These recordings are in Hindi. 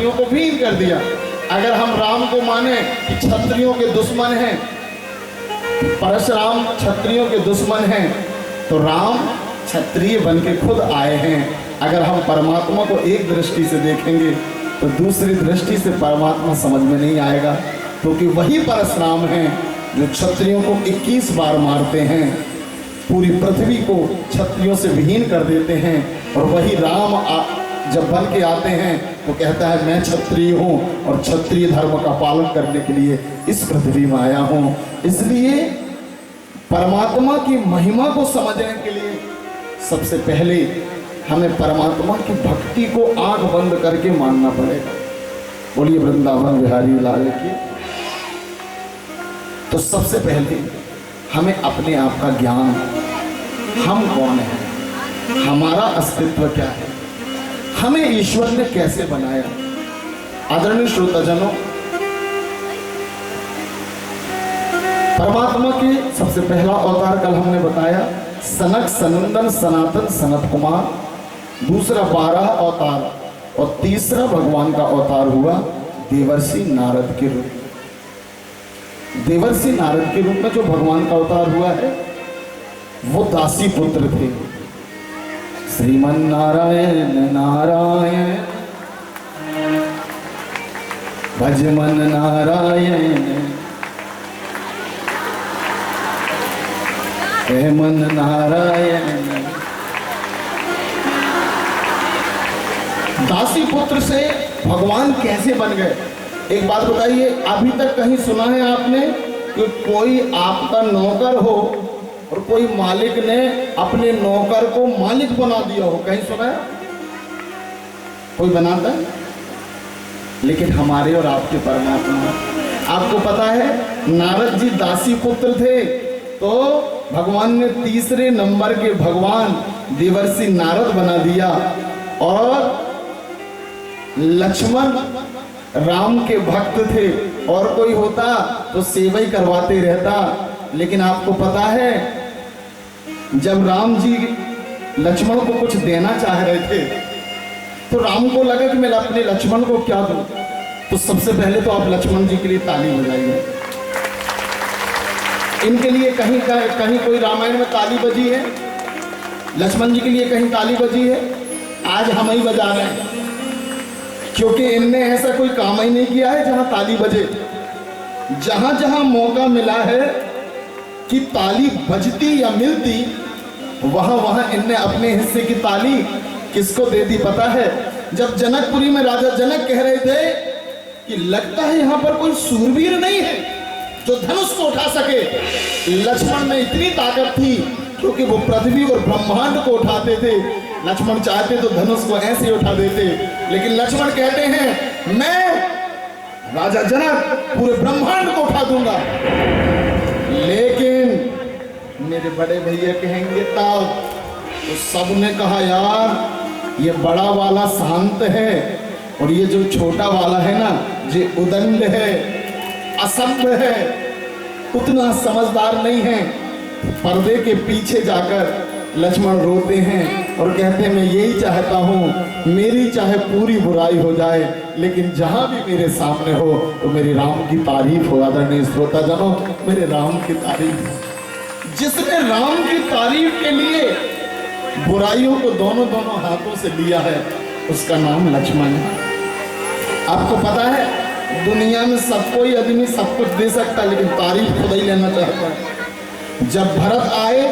क्षत्रियों को विहीन कर दिया। अगर हम राम को माने कि क्षत्रियों के दुश्मन हैं, परशुराम क्षत्रियों के दुश्मन हैं, तो राम क्षत्रिय बन के खुद आए हैं। अगर हम परमात्मा को एक दृष्टि से देखेंगे तो दूसरी दृष्टि से परमात्मा समझ में नहीं आएगा, क्योंकि वही परशुराम हैं जो क्षत्रियों को 21 बार मारते हैं, पूरी पृथ्वी को क्षत्रियों से विहीन कर देते हैं। और वही राम जब बन के आते हैं तो कहता है मैं क्षत्रिय हूँ और क्षत्रिय धर्म का पालन करने के लिए इस पृथ्वी में आया हूँ। इसलिए परमात्मा की महिमा को समझने के लिए सबसे पहले हमें परमात्मा की भक्ति को आंख बंद करके मानना पड़ेगा। बोलिए वृंदावन बिहारी लाल की। तो सबसे पहले हमें अपने आप का ज्ञान, हम कौन हैं, हमारा अस्तित्व क्या है, हमें ईश्वर ने कैसे बनाया। आदरणीय श्रोताजनों, परमात्मा के सबसे पहला अवतार कल हमने बताया सनक सनंदन सनातन सनत कुमार, दूसरा 12 अवतार और तीसरा भगवान का अवतार हुआ देवर्षि नारद के रूप। देवर्षि नारद के रूप में जो भगवान का अवतार हुआ है वो दासी पुत्र थे। श्रीमन नारायण नारायण भजमन नारायण हेमन नारायण। दासी पुत्र से भगवान कैसे बन गए? एक बात बताइए, अभी तक कहीं सुना है आपने कि कोई आपका नौकर हो और कोई मालिक ने अपने नौकर को मालिक बना दिया हो? कहीं सुना है? कोई बनाता है? लेकिन हमारे और आपके परमात्मा, आपको पता है नारद जी दासी पुत्र थे, तो भगवान ने तीसरे नंबर के भगवान देवर्षि नारद बना दिया। और लक्ष्मण राम के भक्त थे, और कोई होता तो सेवा ही करवाते रहता। लेकिन आपको पता है जब राम जी लक्ष्मण को कुछ देना चाह रहे थे तो राम को लगा कि मैं अपने लक्ष्मण को क्या दूं। तो सबसे पहले तो आप लक्ष्मण जी के लिए ताली बजाइए। इनके लिए कहीं कहीं कोई रामायण में ताली बजी है? लक्ष्मण जी के लिए कहीं ताली बजी है? आज हम ही बजा रहे हैं, क्योंकि इनने ऐसा कोई काम ही नहीं किया है जहां ताली बजे। जहां जहां मौका मिला है कि ताली बजती या मिलती, वहां वहां इनने अपने हिस्से की ताली किसको दे दी पता है? जब जनकपुरी में राजा जनक कह रहे थे कि लगता है यहां पर कोई सूरवीर नहीं है जो धनुष को उठा सके, लक्ष्मण में इतनी ताकत थी क्योंकि वो पृथ्वी और ब्रह्मांड को उठाते थे। लक्ष्मण चाहते तो धनुष को ऐसे उठा देते, लेकिन लक्ष्मण कहते हैं मैं राजा जनक पूरे ब्रह्मांड को उठा दूंगा। लेकिन मेरे बड़े भैया कहेंगे तब, तो सबने कहा यार ये बड़ा वाला शांत है और ये जो छोटा वाला है ना ये उदंड है, असभ्य है, उतना समझदार नहीं है। पर्दे के पीछे जाकर लक्ष्मण रोते हैं और कहते हैं मैं यही चाहता हूँ मेरी चाहे पूरी बुराई हो जाए, लेकिन जहाँ भी मेरे सामने हो तो मेरे राम की तारीफ हो। आदरणीय श्रोताजनों, मेरे राम की तारीफ। जिसने राम की तारीफ के लिए बुराइयों को दोनों दोनों हाथों से लिया है उसका नाम लक्ष्मण है। आपको पता है दुनिया में सबको ही आदमी सब कुछ दे सकता है, लेकिन तारीफ खुद ही लेना चाहता है। जब भरत आए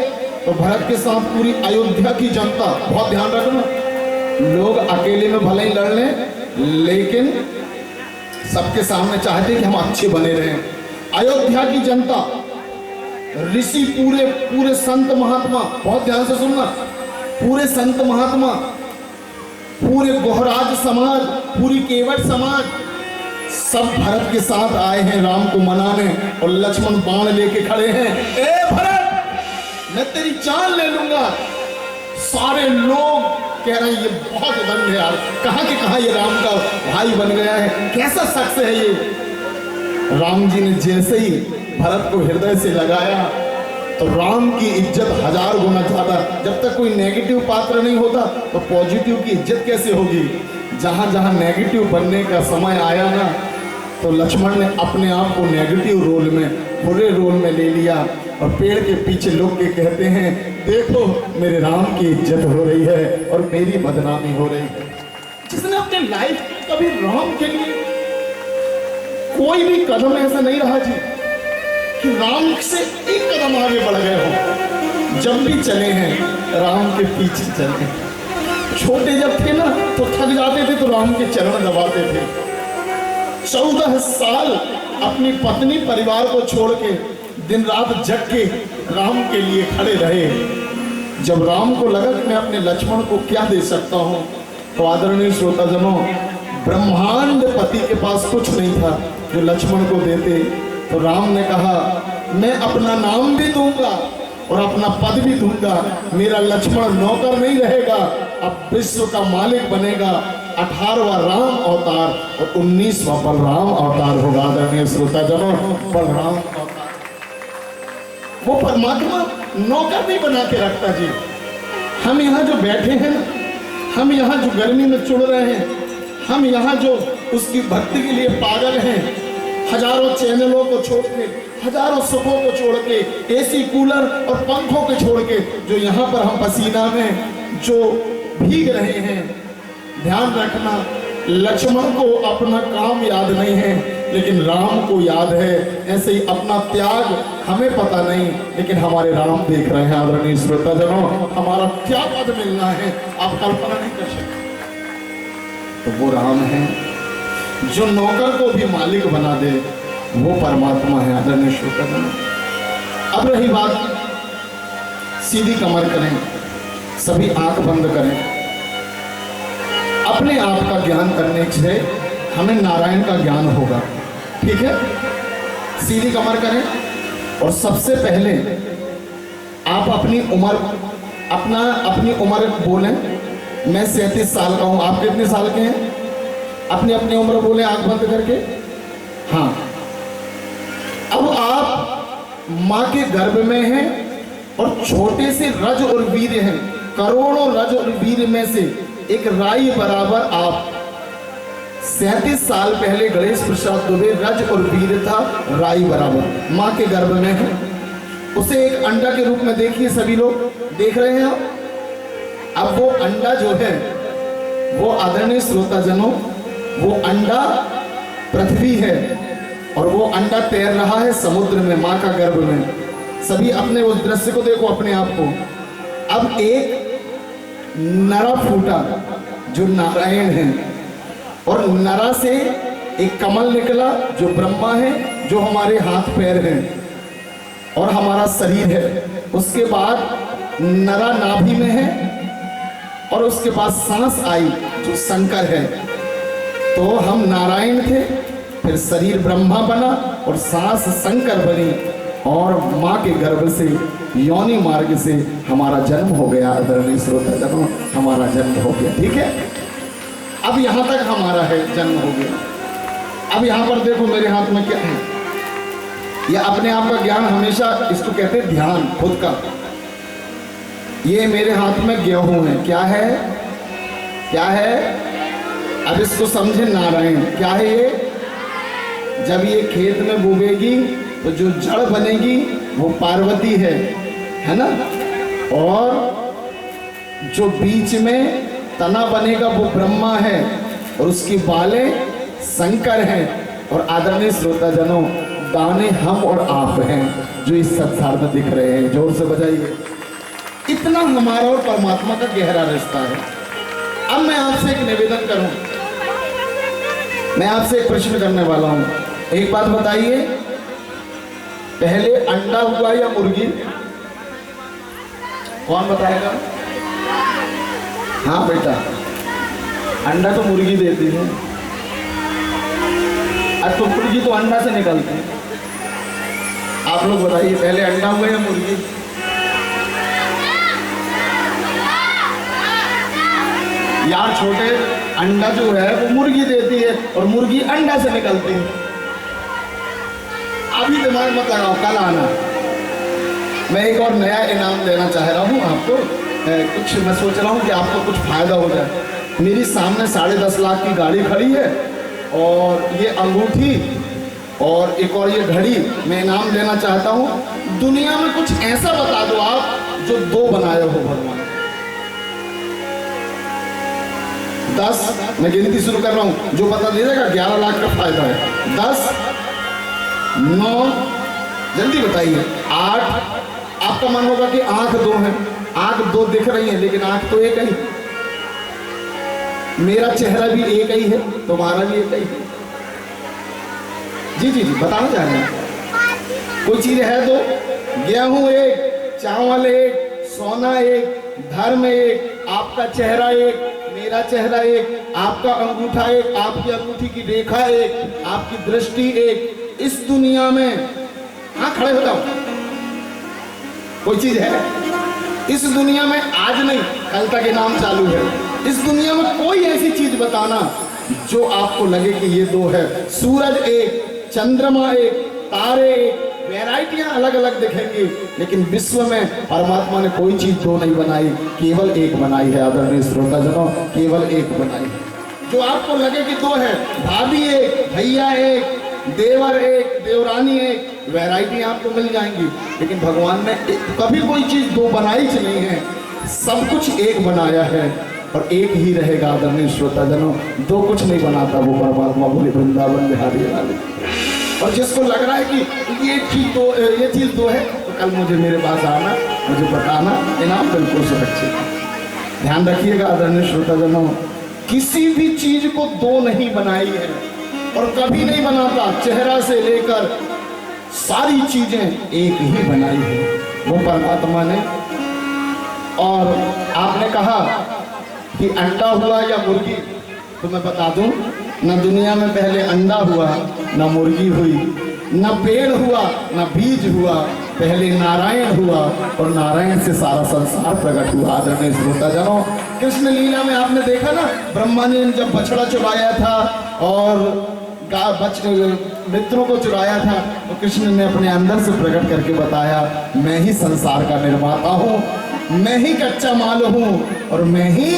तो भरत के साथ पूरी अयोध्या की जनता, बहुत ध्यान रखना, लोग अकेले में भले ही लड़ लें लेकिन सबके सामने चाहते कि हम अच्छे बने रहें। अयोध्या की जनता, ऋषि, पूरे पूरे संत महात्मा, बहुत ध्यान से सुनना, पूरे संत महात्मा, पूरे गोहराज समाज, पूरी केवट समाज, सब भरत के साथ आए हैं राम को मनाने। और लक्ष्मण बाण लेके खड़े हैं, ए भरत मैं तेरी जान ले लूंगा। सारे लोग कह रहे हैं ये बहुत दंड है यार, कहां के कहां ये राम का भाई बन गया है, कैसा शख्स है ये। राम जी ने जैसे ही भरत को हृदय से लगाया तो राम की इज्जत 1000 गुना ज्यादा। जब तक कोई नेगेटिव पात्र नहीं होता तो पॉजिटिव की इज्जत कैसे होगी। जहाँ जहाँ नेगेटिव बनने का समय आया ना, तो लक्ष्मण ने अपने आप को नेगेटिव रोल में, बुरे रोल में ले लिया और पेड़ के पीछे लोग के कहते हैं देखो मेरे राम की इज्जत हो रही है और मेरी बदनामी हो रही है। जिसने अपने लाइफ कभी राम के लिए कोई भी कदम ऐसा नहीं रहा जी कि राम से एक कदम आगे बढ़ गए हो। जब भी चले हैं राम के पीछे चले। छोटे जब थे ना तो थक जाते थे तो राम के चरण दबाते थे। 14 साल अपनी पत्नी परिवार को छोड़ के दिन रात जग के राम के लिए खड़े रहे। जब राम को लगा कि मैं अपने लक्ष्मण को क्या दे सकता हूँ, तो आदरणीय श्रोताजनों, ब्रह्मांड पति के पास कुछ नहीं था जो लक्ष्मण को देते। तो राम ने कहा मैं अपना नाम भी दूंगा और अपना पद भी दूंगा। मेरा लक्ष्मण नौकर नहीं रहेगा, अब विश्व का मालिक बनेगा। 18वां राम अवतार और 19वां बलराम अवतार होगा। आदरणीय श्रोताजनों, बलराम अवतार वो परमात्मा नौकर नहीं बना के रखता जी। हम यहाँ जो बैठे हैं ना, हम यहाँ जो गर्मी में चुड़ रहे हैं, हम यहाँ जो उसकी भक्ति के लिए पागल हैं, हजारों चैनलों को छोड़ के, हजारों सुखों को छोड़ के, एसी कूलर और पंखों को छोड़ के, जो यहाँ पर हम पसीना में जो भीग रहे हैं, ध्यान रखना लक्ष्मण को अपना काम याद नहीं है लेकिन राम को याद है। ऐसे ही अपना त्याग हमें पता नहीं लेकिन हमारे राम देख रहे हैं। आदरणीय श्रोताजनों, हमारा क्या पद मिलना है आप कल्पना नहीं कर सकते। तो वो राम है जो नौकर को भी मालिक बना दे, वो परमात्मा है। आदरणीय श्रोताजनों, अब रही बात, सीधी कमर करें, सभी आंख बंद करें। अपने आप का ज्ञान करने से हमें नारायण का ज्ञान होगा, ठीक है। सीधी कमर करें और सबसे पहले आप अपनी उम्र बोलें। मैं 37 साल का हूं, आप कितने साल के हैं? अपनी उम्र बोले आंख बंद करके। हाँ, अब आप मां के गर्भ में हैं और छोटे से रज और वीर हैं। करोड़ों रज और वीर में से एक राई बराबर आप 37 साल पहले गणेश प्रसाद दुबे रज और वीर था, राई बराबर मां के गर्भ में है। उसे एक अंडा के रूप में देखिए, सभी लोग देख रहे हैं आप। अब वो अंडा जो है वो आदरणीय श्रोताजनों, वो अंडा पृथ्वी है और वो अंडा तैर रहा है समुद्र में, मां का गर्भ में। सभी अपने उस दृश्य को देखो, अपने आप को। अब एक नरा फूटा जो नारायण है और नरा से एक कमल निकला जो ब्रह्मा है, जो हमारे हाथ पैर हैं और हमारा शरीर है। उसके बाद नरा नाभि में है और उसके बाद सांस आई जो शंकर है। तो हम नारायण थे, फिर शरीर ब्रह्मा बना और सांस शंकर बनी और माँ के गर्भ से योनि मार्ग से हमारा जन्म हो गया। आदरणीय श्रोताजनों, हमारा जन्म हो गया, ठीक है। अब यहाँ तक हमारा है, जन्म हो गया। अब यहाँ पर देखो मेरे हाथ में क्या है। ये अपने आप का ज्ञान, हमेशा इसको कहते हैं ध्यान खुद का। ये मेरे हाथ में गेहूं है, क्या है? क्या है? अब इसको समझे नारायण। क्या है ये? जब ये खेत में बोवेगी तो जो जड़ बनेगी वो पार्वती है ना, और जो बीच में तना बनेगा वो ब्रह्मा है और उसकी बालें शंकर हैं। और आदरणीय श्रोताजनों, दाने हम और आप हैं जो इस संसार में दिख रहे हैं। जोर से बजाइए। इतना हमारा और परमात्मा का गहरा रिश्ता है। अब मैं आपसे एक निवेदन करूं, मैं आपसे एक प्रश्न करने वाला हूं। एक बात बताइए, पहले अंडा हुआ या मुर्गी? कौन बताएगा? हाँ बेटा, अंडा तो मुर्गी देती है। अब तो मुर्गी तो अंडा से निकलती है। आप लोग बताइए, पहले अंडा हुआ या मुर्गी? यार छोटे, अंडा जो है वो मुर्गी देती है और मुर्गी अंडा से निकलती है। अभी दिमाग मत लगाओ, कल आना। मैं एक और नया इनाम देना चाह रहा हूँ आपको। कुछ मैं सोच रहा हूँ कि आपको कुछ फायदा हो जाए। मेरी सामने 10.5 लाख की गाड़ी खड़ी है और ये अंगूठी और एक और ये घड़ी मैं इनाम देना चाहता हूँ। दुनिया में कुछ ऐसा बता दो आप जो 2 बनाए हो भगवान। 10, मैं गिनती शुरू कर रहा हूँ, जो बता दीजिएगा 11 लाख का फायदा है। 10, 9, जल्दी बताइए, 8। आपका मन होगा कि आंख 2 है, आंख 2 दिख रही है लेकिन आंख तो एक ही। मेरा चेहरा भी एक ही है, तुम्हारा भी एक ही है। जी जी जी बताना चाह रहे हैं। कोई चीज है 2, गेहूं एक, चावल एक, सोना एक, धर्म एक, आपका चेहरा एक, मेरा चेहरा एक, आपका अंगूठा एक, आपकी अंगूठी की रेखा एक, आपकी दृष्टि एक। इस दुनिया में हाँ खड़े हो जाओ, कोई चीज है इस दुनिया में, आज नहीं कल तक इनाम चालू है। इस दुनिया में कोई ऐसी चीज बताना जो आपको लगे कि ये 2 है। सूरज एक, चंद्रमा एक, तारे एक, वैरायटियां अलग अलग दिखेंगी, लेकिन विश्व में परमात्मा ने कोई चीज 2 नहीं बनाई, केवल एक बनाई है। आदरणीय श्रोताजनों, केवल एक बनाई है। जो आपको लगे कि 2 है, भाभी एक, भैया एक, देवर एक, देवरानी एक, वैरायटी आपको मिल जाएंगी, लेकिन भगवान ने कभी कोई चीज 2 बनाई ही नहीं है। सब कुछ एक बनाया है और एक ही रहेगा। आदरणीय श्रोताजनों, 2 कुछ नहीं बनाता वो परमात्मा, बोले वृंदावन बिहारी लाल। और जिसको लग रहा है कि ये चीज 2 है, तो कल मुझे मेरे पास आना, मुझे बताना, इनाम बिल्कुल सुरक्षित। ध्यान रखिएगा आदरणीय श्रोताजनों, किसी भी चीज को 2 नहीं बनाई है और कभी नहीं बनाता। चेहरा से लेकर सारी चीजें एक ही बनाई है वो परमात्मा ने। और आपने कहा कि अंडा हुआ या मुर्गी, तो मैं बता दूं, न दुनिया में पहले अंडा हुआ, न मुर्गी हुई, न पेड़ हुआ, न बीज हुआ, पहले नारायण हुआ और नारायण से सारा संसार प्रकट हुआ। आदरणीय श्रोताजनों, कृष्ण लीला में आपने देखा ना, ब्रह्मा ने जब बछड़ा चुराया था और मित्रों को चुराया था, तो कृष्ण ने अपने अंदर से प्रकट करके बताया, मैं ही संसार का निर्माता हूँ, मैं ही कच्चा माल हूँ और मैं ही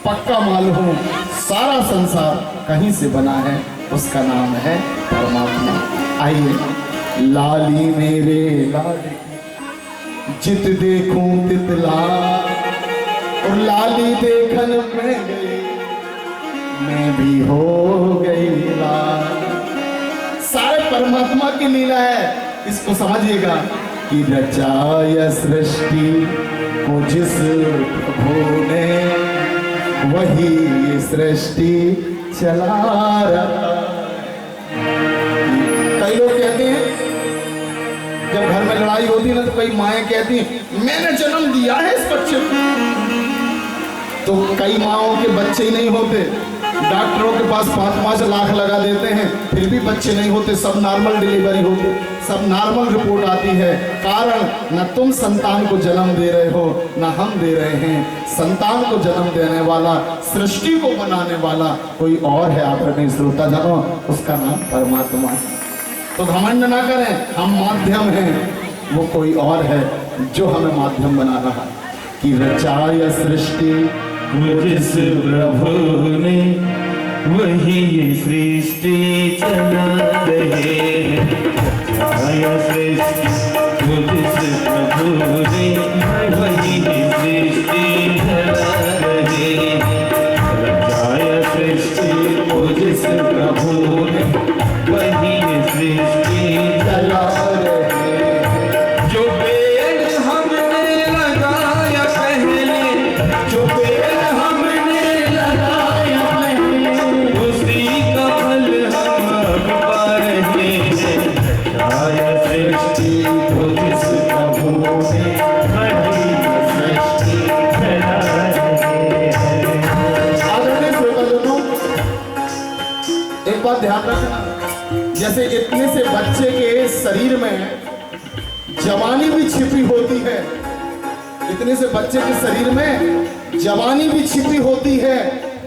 पक्का माल हूँ। सारा संसार कहीं से बना है, उसका नाम है परमात्मा। आइए, लाली मेरे लाली जित देखूं तित लाल, और लाली देखन में गई मैं भी हो गई लाल। सारे परमात्मा की लीला है, इसको समझिएगा कि रचाया सृष्टि को जिस प्रभु ने, वही ये सृष्टि चला रहा। कई लोग कहते हैं, जब घर में लड़ाई होती है ना, तो कई माएँ कहती हैं मैंने जन्म दिया है इस बच्चे को। तो कई माओं के बच्चे ही नहीं होते, डॉक्टरों के पास 5-5 लाख लगा देते हैं, फिर भी बच्चे नहीं होते, सब नॉर्मल डिलीवरी होती, सब नॉर्मल रिपोर्ट आती है। कारण न तुम संतान को जन्म दे रहे हो, न हम दे रहे हैं। संतान को जन्म देने वाला, सृष्टि को बनाने वाला कोई और है। आदरणीय श्रोताजनों, उसका नाम परमात्मा है। तो घमंड ना करें, हम माध्यम हैं, वो कोई और है जो हमें माध्यम बना रहा। कि रचाया सृष्टि जिस प्रभु ने, वही ये सृष्टि चला रहे हैं। रचाया सृष्टि जिस प्रभु ने, वही ये सृष्टि चला रहे हैं। रचाया सृष्टि जिस प्रभु ने, वही ये सृष्टि चला रहे हैं। जो पेड़ हमने लगाया पहले, जो पेड़ ध्यान रखना, जैसे इतने से बच्चे के शरीर में जवानी भी छिपी होती है, इतने से बच्चे के शरीर में जवानी भी छिपी होती है,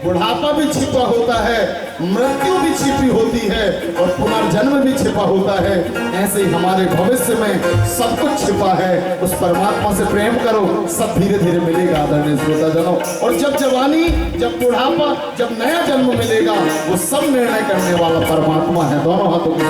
बुढ़ापा भी छिपा होता है, मृत्यु भी छिपी होती है और पुनर्जन्म भी छिपा होता है, ऐसे ही हमारे भविष्य में सब कुछ छिपा है। उस परमात्मा से प्रेम करो, सब धीरे धीरे मिलेगा आदरणीय श्रोताजनों। और जब जवानी, जब बुढ़ापा, जब नया जन्म मिलेगा, वो सब निर्णय करने वाला परमात्मा है। दोनों हाथों को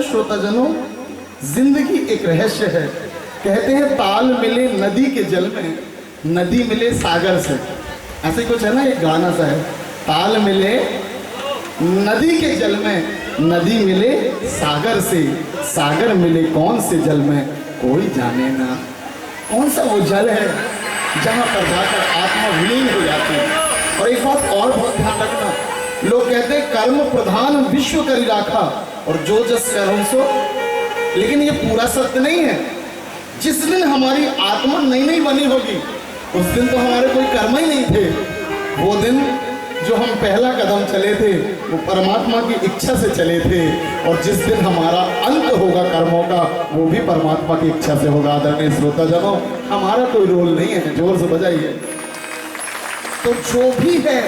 श्रोताजनों, जिंदगी एक रहस्य है। कहते हैं ताल मिले नदी के जल में, नदी मिले सागर से। ऐसे कुछ है ना, एक गाना सा है, ताल मिले नदी के जल में, नदी मिले सागर से, सागर मिले कौन से जल में कोई जाने ना। कौन सा वो जल है जहाँ पर जाकर आत्मा विलीन हो जाती है। और एक बात और बहुत ध्यान रखना, लोग कहते हैं कर्म प्रधान विश्व करी राखा और जो जस कर्म सो, लेकिन ये पूरा सत्य नहीं है। जिस दिन हमारी आत्मा नई नई बनी होगी उस दिन तो हमारे कोई कर्म ही नहीं थे। वो दिन जो हम पहला कदम चले थे वो परमात्मा की इच्छा से चले थे, और जिस दिन हमारा अंत होगा कर्मों का वो भी परमात्मा की इच्छा से होगा। आदरणीय श्रोताजनों, हमारा कोई रोल नहीं है। जोर से बजाइए। तो जो भी है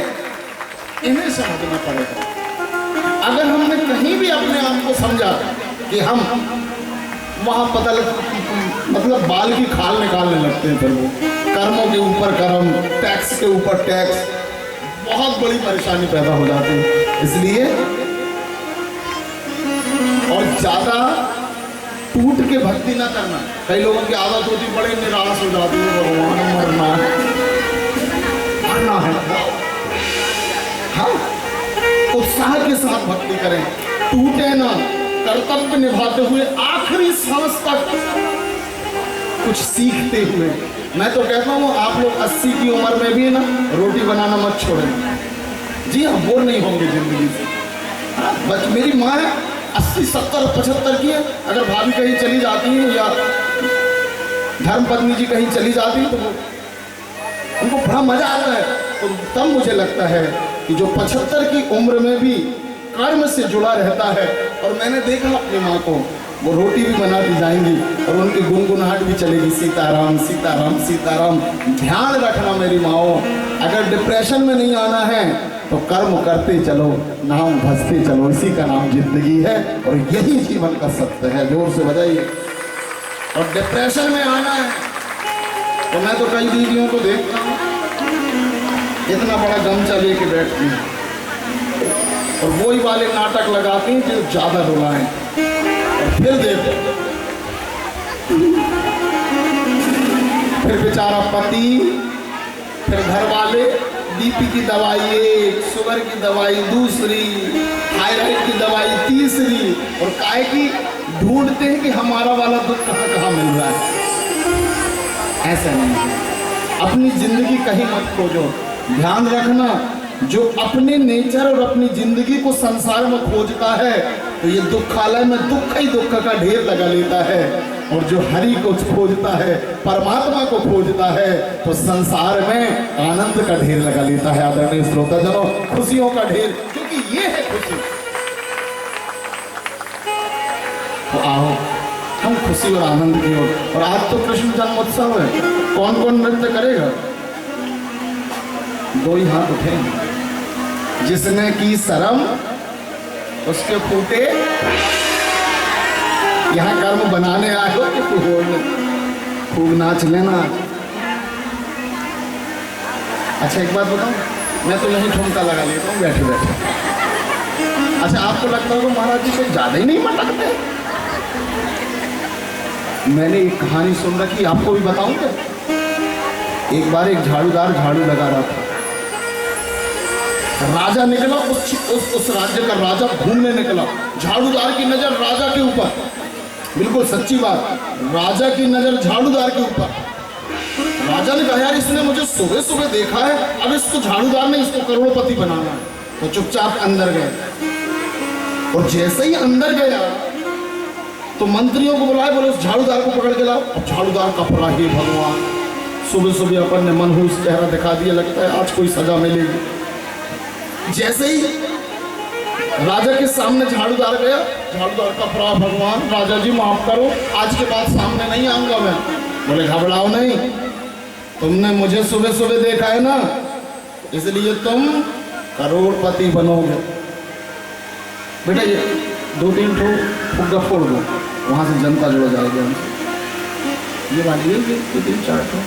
इन्हें समझना पड़ेगा। अगर हमने कहीं भी अपने आप को समझा कि हम वहां पता लग मतलब बाल की खाल निकालने लगते हैं। फिर वो कर्मों के ऊपर कर्म, टैक्स के ऊपर टैक्स, बहुत बड़ी परेशानी पैदा हो जाती है। इसलिए और ज्यादा टूट के भक्ति ना करना। कई लोगों की आदत होती, बड़े निराश हो जाती है, भगवान मरना है। हाँ, उत्साह के साथ भक्ति करें, टूटे ना, कर्तव्य निभाते हुए आखिरी सांस तक कुछ सीखते हुए। मैं तो कहता हूँ आप लोग 80 की उम्र में भी ना रोटी बनाना मत छोड़ें। जी हाँ, बोर नहीं होंगे जिंदगी से। हाँ, बस मेरी माँ है 80, 70, 75 की है। अगर भाभी कहीं चली जाती है या धर्म पत्नी जी कहीं चली जाती है तो वो उनको बड़ा मजा आता है। तो तब मुझे लगता है कि जो 75 की उम्र में भी कर्म से जुड़ा रहता है, और मैंने देखा अपनी माँ को, वो रोटी भी बनाती जाएंगी और उनकी गुनगुनाहट भी चलेगी, सीताराम सीताराम सीताराम। ध्यान रखना मेरी माओ, अगर डिप्रेशन में नहीं आना है तो कर्म करते चलो, नाम भजते चलो, इसी का नाम जिंदगी है और यही जीवन का सत्य है। जोर से बजाइए। और डिप्रेशन में आना है तो मैं तो कई दीदियों को देखता हूँ इतना बड़ा गमछा लेके बैठती हैं और वही वाले नाटक लगाती हैं जो ज्यादा रुलाएं, और फिर देखो फिर बेचारा पति, फिर घर वाले बीपी की दवाई एक, शुगर की दवाई दूसरी, थायराइड की दवाई तीसरी, और काहे की ढूंढते हैं कि हमारा वाला दुख कहाँ कहाँ मिल रहा है। ऐसा नहीं, अपनी जिंदगी कहीं मत खोजो। ध्यान रखना, जो अपने नेचर और अपनी जिंदगी को संसार में खोजता है तो ये दुखालय में दुख ही दुख का ढेर लगा लेता है, और जो हरि को खोजता है, परमात्मा को खोजता है, तो संसार में आनंद का ढेर लगा लेता है। आदरणीय श्रोताजनों, खुशियों का ढेर, क्योंकि ये है खुशी। तो आओ हम खुशी और आनंद की ओर। और आज तो कृष्ण जन्मोत्सव है, कौन कौन नृत्य करेगा? दो ही हाथ उठेंगे। जिसने की शर्म उसके फूटे। यहाँ कर्म बनाने आए हो कि खूब नाच लेना। अच्छा एक बात बताऊं, मैं तो यहीं ठुमका लगा लेता हूँ बैठे बैठे। अच्छा आपको लगता होगा महाराज जी कुछ ज्यादा ही नहीं मटकते? मैंने एक कहानी सुन रखी, आपको भी बताऊं क्या? एक बार एक झाड़ूदार झाड़ू लगा रहा था, राजा निकला, उस राज्य का राजा घूमने निकला, झाड़ूदार की नजर राजा के ऊपर, बिल्कुल सच्ची बात, राजा की नजर झाड़ूदार के ऊपर। राजा ने कहा यार इसने मुझे सुबह सुबह देखा है, अब इसको झाड़ूदार ने इसको करोड़पति बनाना है। तो चुपचाप अंदर गए, और जैसे ही अंदर गया तो मंत्रियों को बुलाए, बोले उस झाड़ूदार को पकड़ के लाओ। अब झाड़ूदार का पड़ा, हे भगवान, सुबह सुबह अपन ने मनहूस चेहरा दिखा दिया, लगता है आज कोई सजा मिलेगी। जैसे ही राजा के सामने झाड़ूदार गया, झाड़ूदार का पड़ा, भगवान राजा जी माफ करो, आज के बाद सामने नहीं आऊंगा मैं। बोले घबराओ नहीं, तुमने मुझे सुबह सुबह देखा है ना, इसलिए तुम करोड़पति बनोगे। बेटा ये 2-3 ठो फुग्गा फोड़ दो, वहां से जनता जुड़ जाएगी। ये वाली है 2-3-4 ठो,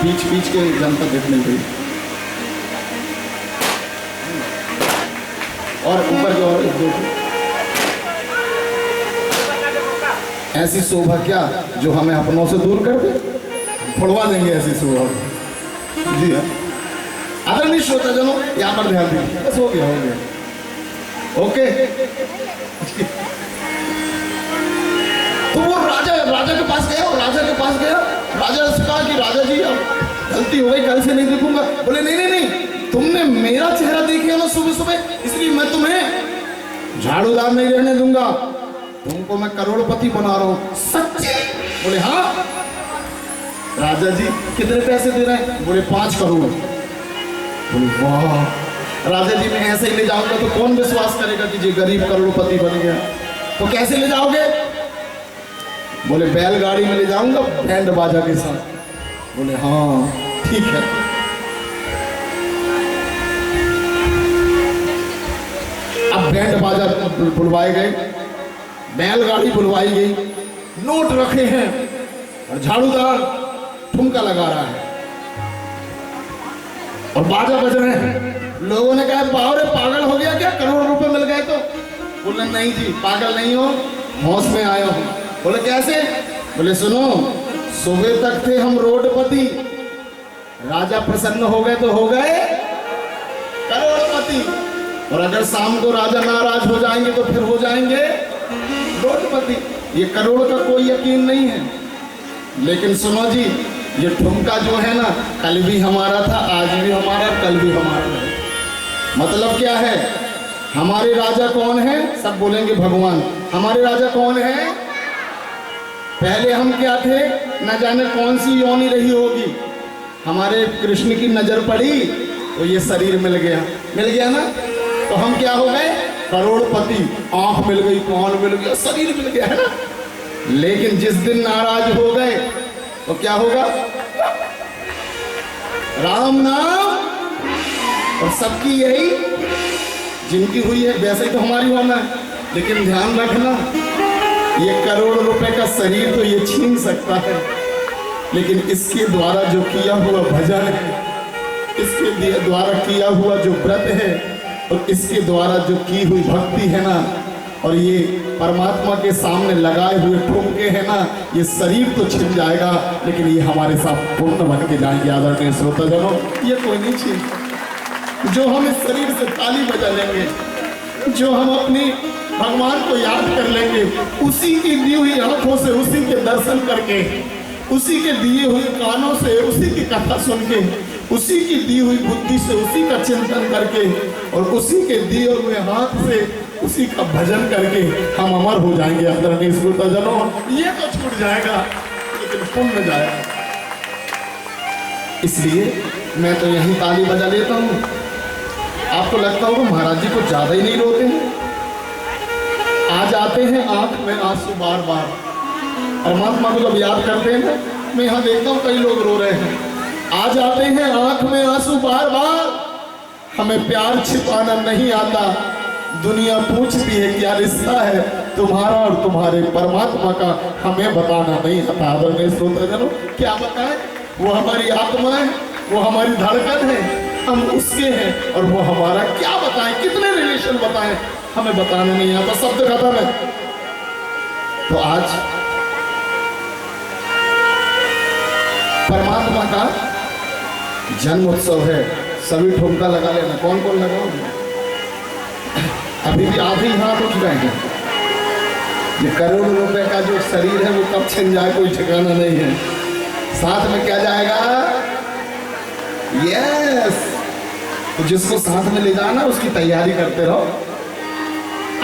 बीच बीच के जनता देखने गई, और ऊपर की ओर 1-2 ऐसी शोभा क्या जो हमें अपनों से दूर कर दे, फोड़वा देंगे ऐसी शोभा। जी हाँ आदरणीय श्रोताजनों, यहाँ पर ध्यान दीजिए, बस हो गया ओके। तो वो राजा के पास गया, राजा से कहा कि राजा जी अब गलती हो गई, कल से नहीं देखूंगा। बोले नहीं, तुमने मेरा चेहरा देखा ना सुबह सुबह, इसलिए मैं तुम्हें झाड़ूदार नहीं रहने दूंगा, तुमको मैं करोड़पति बना रहा हूं। सच्चे? बोले हाँ। राजा जी कितने पैसे दे रहे हैं? बोले 5 करोड़। बोले वाह। राजा जी मैं ऐसे ही ले जाऊंगा तो कौन विश्वास करेगा कि जी गरीब करोड़पति बन गया? तो कैसे ले जाओगे? बोले बैलगाड़ी में ले जाऊंगा बैंड बाजा के साथ। बोले हाँ ठीक है। अब बैंड बाजा बुलवाए गए, बैलगाड़ी बुलवाई गई, नोट रखे हैं और झाड़ूदार ठुमका लगा रहा है और बाजा बज रहे हैं। लोगों ने कहा बावरे पागल हो गया क्या, करोड़ रुपए मिल गए तो? बोले नहीं जी, पागल नहीं हो, होश में आया हूं। बोले कैसे? बोले सुनो, सुबह तक थे हम रोडपति, राजा प्रसन्न हो गए तो हो गए करोड़पति, और अगर शाम को राजा नाराज हो जाएंगे तो फिर हो जाएंगे रोडपति। ये करोड़ का कोई यकीन नहीं है। लेकिन सुनो जी, ये ठुमका जो है ना, कल भी हमारा था, आज भी हमारा, कल भी हमारा है। मतलब क्या है? हमारे राजा कौन है? सब बोलेंगे भगवान। हमारे राजा कौन है? पहले हम क्या थे, न जाने कौन सी योनि रही होगी, हमारे कृष्ण की नजर पड़ी तो ये शरीर मिल गया ना, तो हम क्या हो गए? करोड़पति। आंख मिल गई, कान मिल गया, शरीर मिल गया, है ना। लेकिन जिस दिन नाराज हो गए तो क्या होगा? राम नाम, और सबकी यही जिनकी हुई है वैसे ही तो हमारी होना है। लेकिन ध्यान रखना, ये करोड़ रुपए का शरीर तो ये छीन सकता है, लेकिन इसके द्वारा जो किया हुआ भजन है, इसके द्वारा किया हुआ जो व्रत है, और इसके द्वारा जो की हुई भक्ति है ना, और ये परमात्मा के सामने लगाए हुए ठुमके हैं ना, ये शरीर तो छिन जाएगा, लेकिन ये हमारे साथ पूर्ण बन के जाएंगे। आदरणीय श्रोताजनों, ये कोई नहीं छीन। जो हम इस शरीर से ताली बजा लेंगे, जो हम अपनी भगवान को याद कर लेंगे, उसी की दी हुई आंखों से, उसी के दर्शन करके, उसी के दिए हुए कानों से, उसी की कथा सुन के, उसी की दी हुई बुद्धि से, उसी का चिंतन करके, और उसी के दिए हुए हाथ से उसी का भजन करके हम अमर हो जाएंगे। आदरणीय श्रोताजनों, ये तो छूट जाएगा लेकिन पुण्य जाएगा। इसलिए मैं तो यही ताली बजा लेता हूँ। आपको लगता होगा महाराज जी को ज्यादा ही नहीं रोते हैं। आ जाते हैं आंख में आंसू बार बार, परमात्मा को जब याद करते हैं, मैं यहाँ देखता हूँ कई लोग रो रहे हैं। आ जाते हैं आंख में आंसू बार बार, हमें प्यार छिपाना नहीं आता, दुनिया पूछती है क्या रिश्ता है तुम्हारा और तुम्हारे परमात्मा का, हमें बताना नहीं आता। आदरणीय श्रोताजनों, क्या बताएं? वो हमारी आत्मा है, वो हमारी धड़कन है, हम उसके हैं, और वो हमारा क्या बताएं, कितने रिलेशन बताएं, हमें बताना नहीं आता। शब्द खत्म है। तो आज परमात्मा का जन्म उत्सव है, सभी ठुमका लगा लेना। कौन कौन लगाओगे? अभी भी आधे ही हाथ उठ गए हैं। ये करोड़ रुपए का जो शरीर है वो कब छिन जाए कोई ठिकाना नहीं है। साथ में क्या जाएगा? यस, तो जिसको साथ में ले जाना उसकी तैयारी करते रहो,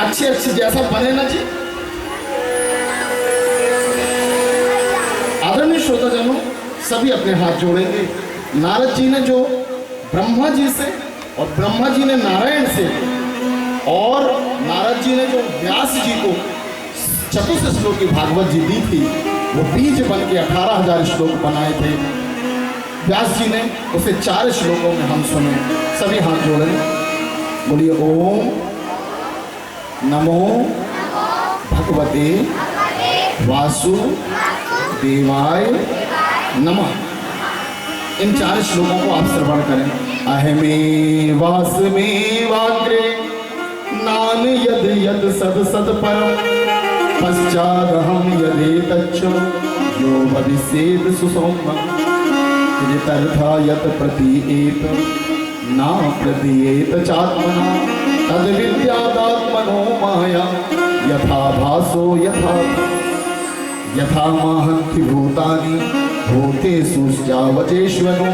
अच्छे जैसा बने ना जी। आदरणीय श्रोताजनों, सभी अपने हाथ जोड़ेंगे। नारद जी ने जो ब्रह्मा जी से, और ब्रह्मा जी ने नारायण से, और नारद जी ने जो व्यास जी को चतुर्थ श्लोक की भागवत जी दी थी, वो बीज बन के 18,000 श्लोक बनाए थे। व्यास जी ने उसे 4 श्लोकों में हम सुने। सभी हाथ जोड़े, बोलिए ओम नमो भगवते वासुदेवाय नमः। इन 4 श्लोकों को आप श्रवण करें। अहमे वासमेवाग्रे नान यद यद सद सद परम पश्चादहम यदेतच्च यो भविष्येत् सुसौम्यं यतर्था यत प्रतीयेत ना प्रतीयेत चात्मना तद विद्यादात्मनो माया यथा भासो यथा महन्ति भूतानि भूतेषु जावचेष्वनो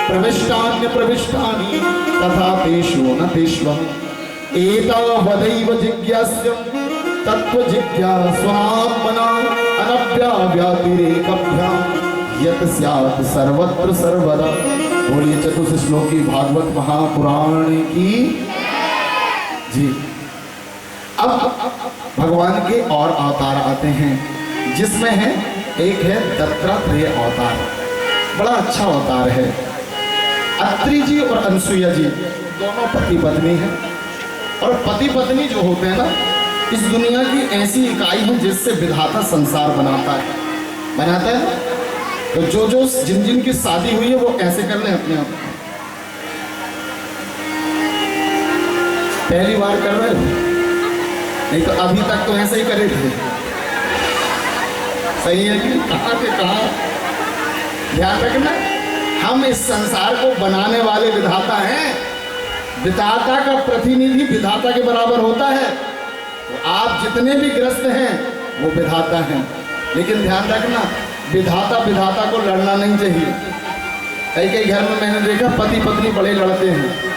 प्रविष्टान्य प्रविष्टानि तथा तेषु न तेष्वम् एतावदैव जिज्ञास्यं तत्व जिज्ञास्वात्मना अनव्याव्यातिरेकभ्यां यत् स्यात् सर्वत्र सर्वदा। बोलिए चतुर्थ श्लोकी भागवत महापुराण की जी। अब भगवान के और अवतार आते हैं, जिसमें है एक है दत्तात्रेय अवतार। बड़ा अच्छा अवतार है। अत्रि जी और अनसुईया जी दोनों पति पत्नी हैं, और पति पत्नी जो होते हैं ना, इस दुनिया की ऐसी इकाई है जिससे विधाता संसार बनाता है तो जो जिन जिन की शादी हुई है वो ऐसे कर लें अपने आप। पहली बार कर रहे हो, नहीं तो अभी तक तो ऐसे ही करे थे। सही है कि कहाँ के कहाँ। ध्यान रखना, हम इस संसार को बनाने वाले विधाता हैं। विधाता का प्रतिनिधि विधाता के बराबर होता है। तो आप जितने भी ग्रस्त हैं वो विधाता हैं, लेकिन ध्यान रखना विधाता को लड़ना नहीं चाहिए। कई घर में मैंने देखा पति पत्नी बड़े लड़ते हैं,